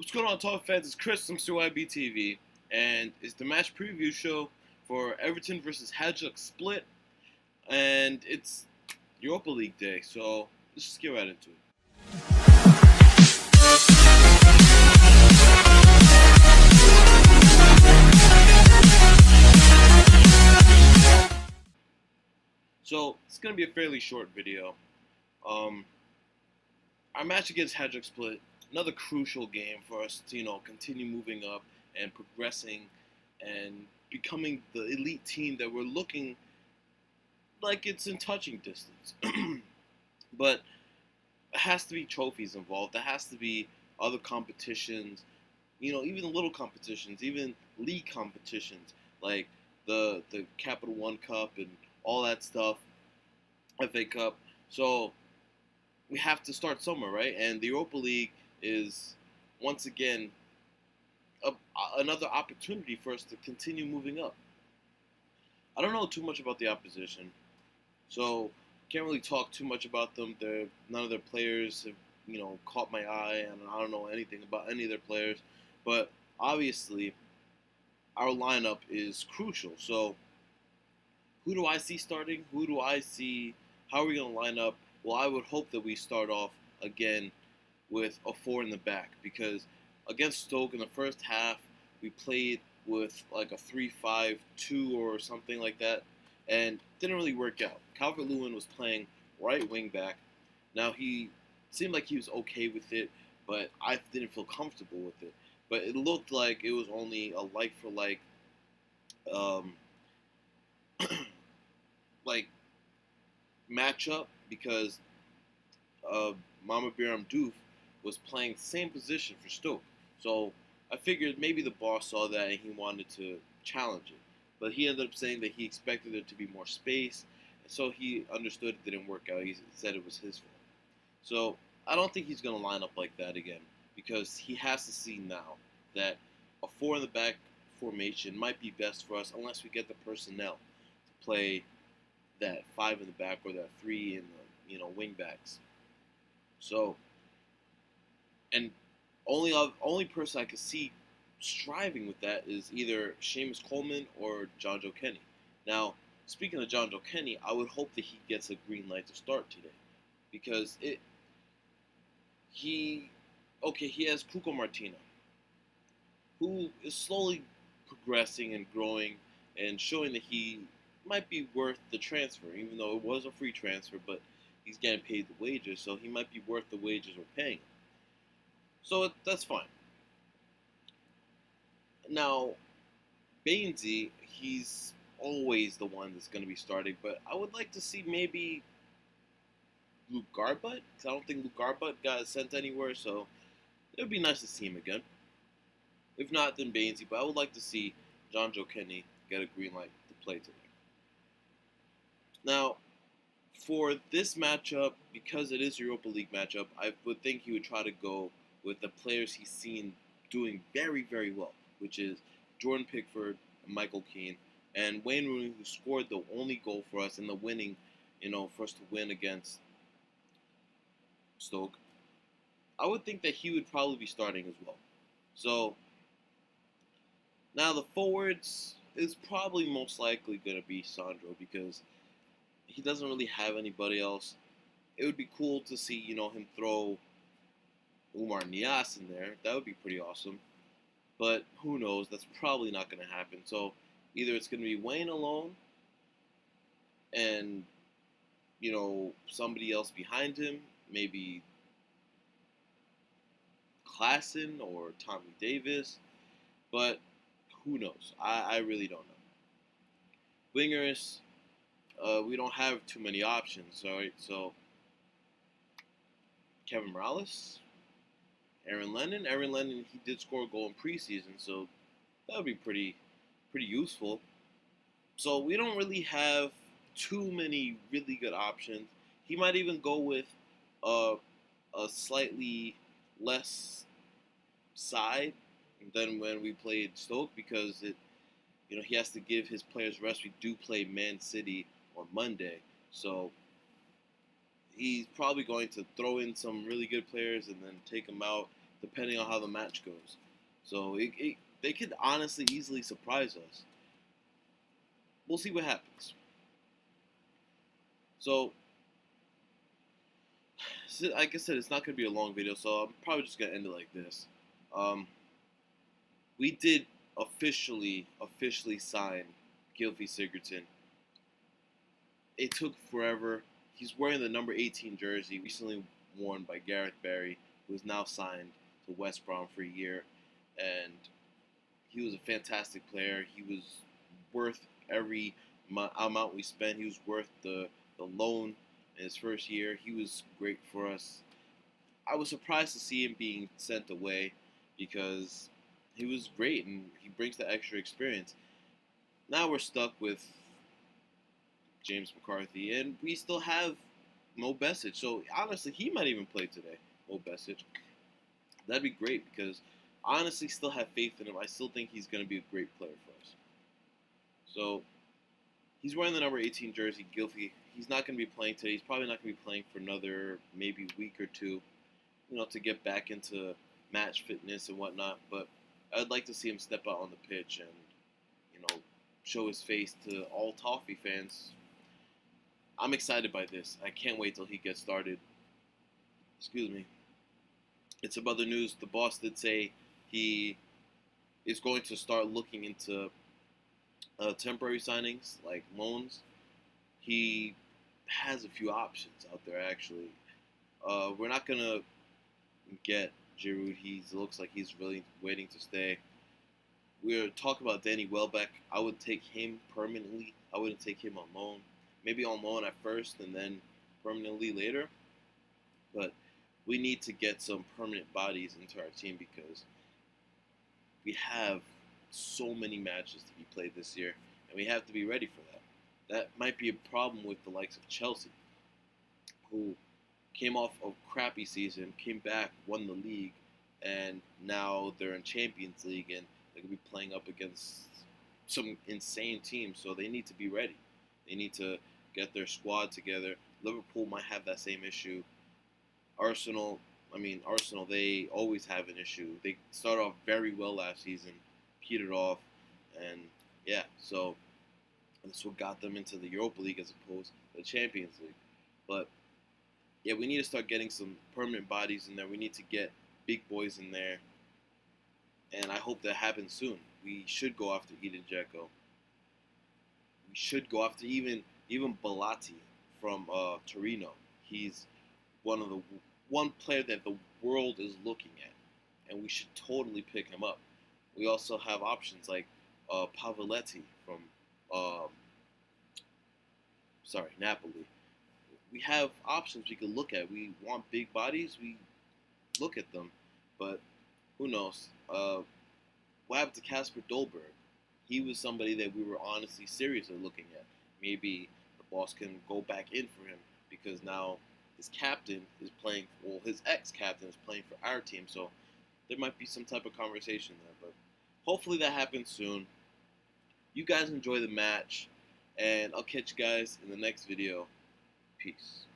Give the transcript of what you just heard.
What's going on, Top fans? It's Chris from CYBTV, and it's the match preview show for Everton versus EVEHDK split, and it's Europa League day, so let's just get right into it. So it's gonna be a fairly short video. Um, our match against EVEHDK split, another crucial game for us to continue moving up and progressing and becoming the elite team that we're looking like it's in touching distance. But there has to be trophies involved. There has to be other competitions, even little competitions, even league competitions like the Capital One Cup and all that stuff, FA Cup. So we have to start somewhere, right? And the Europa League is once again another opportunity for us to continue moving up. I don't know too much about the opposition, so can't really talk too much about them. None of their players have caught my eye, and I don't know anything about any of their players. But obviously, our lineup is crucial. So who do I see starting? Who do I see? How are we going to line up? Well, I would hope that we start off again with a four in the back, because against Stoke in the first half, we played with like a 3-5-2 or something like that, and didn't really work out. Calvert-Lewin was playing right wing back. Now, he seemed like he was okay with it, but I didn't feel comfortable with it. But it looked like it was only a like-for-like like matchup, because Mama Biram Doof was playing the same position for Stoke. So I figured maybe the boss saw that and he wanted to challenge it. But he ended up saying that he expected there to be more space, and so he understood it didn't work out. He said it was his fault. So I don't think he's going to line up like that again, because he has to see now that a four in the back formation might be best for us unless we get the personnel to play that five in the back or that three in the wing backs. So, and only person I could see striving with that is either Seamus Coleman or John Joe Kenny. Now, speaking of John Joe Kenny, I would hope that he gets a green light to start today, because he has Cuco Martina, who is slowly progressing and growing and showing that he might be worth the transfer, even though it was a free transfer, but he's getting paid the wages, so he might be worth the wages we're paying him. So that's fine. Now, Bainesy, he's always the one that's going to be starting, but I would like to see maybe Luke Garbutt, because I don't think Luke Garbutt got sent anywhere, so it would be nice to see him again. If not, then Bainesy, but I would like to see John Joe Kenny get a green light to play today. Now, for this matchup, because it is a Europa League matchup, I would think he would try to go with the players he's seen doing very, very well, which is Jordan Pickford and Michael Keane, and Wayne Rooney, who scored the only goal for us in the winning, for us to win against Stoke. I would think that he would probably be starting as well. So, now the forwards is probably most likely going to be Sandro, because he doesn't really have anybody else. It would be cool to see, him throw Umar Nias in there. That would be pretty awesome. But who knows? That's probably not going to happen. So either it's going to be Wayne alone and, somebody else behind him, maybe Klassen or Tommy Davis. But who knows? I really don't know. Wingers, we don't have too many options, all right? So Kevin Morales, Aaron Lennon, he did score a goal in preseason, so that would be pretty useful. So we don't really have too many really good options. He might even go with a slightly less side than when we played Stoke, because he has to give his players rest. We do play Man City on Monday, so he's probably going to throw in some really good players and then take them out depending on how the match goes. So they could honestly easily surprise us. We'll see what happens. So, like I said, it's not going to be a long video, so I'm probably just going to end it like this. We did officially sign Gylfi Sigurdsson. It took forever. He's wearing the number 18 jersey, recently worn by Gareth Barry, who is now signed to West Brom for a year. And he was a fantastic player. He was worth every amount we spent. He was worth the loan in his first year. He was great for us. I was surprised to see him being sent away because he was great and he brings the extra experience. Now we're stuck with James McCarthy, and we still have Mo Besic. So honestly, he might even play today, Mo Besic. That'd be great because I honestly still have faith in him. I still think he's going to be a great player for us. So he's wearing the number 18 jersey, Gylfi. He's not going to be playing today. He's probably not going to be playing for another maybe week or two, to get back into match fitness and whatnot. But I'd like to see him step out on the pitch and, show his face to all Toffee fans. I'm excited by this. I can't wait till he gets started. Excuse me. It's some other news. The boss did say he is going to start looking into temporary signings, like loans. He has a few options out there, actually. We're not going to get Giroud. He looks like he's really waiting to stay. We're talking about Danny Welbeck. I would take him permanently. I wouldn't take him on loan. Maybe on loan at first and then permanently later. But we need to get some permanent bodies into our team because we have so many matches to be played this year, and we have to be ready for that. That might be a problem with the likes of Chelsea, who came off a crappy season, came back, won the league, and now they're in Champions League, and they're going to be playing up against some insane teams, so they need to be ready. They need to get their squad together. Liverpool might have that same issue. Arsenal, they always have an issue. They started off very well last season, petered off, and yeah, so that's what got them into the Europa League as opposed to the Champions League. But yeah, we need to start getting some permanent bodies in there. We need to get big boys in there, and I hope that happens soon. We should go after Eden Dzeko. We should go after even Balati from Torino. He's one player that the world is looking at, and we should totally pick him up. We also have options like Pavoletti from Napoli. We have options we could look at. We want big bodies. We look at them, but who knows? What happened to Kasper Dolberg? He was somebody that we were honestly seriously looking at. Maybe the boss can go back in for him because now his captain is playing, his ex-captain is playing for our team, so there might be some type of conversation there, but hopefully that happens soon. You guys enjoy the match, and I'll catch you guys in the next video. Peace.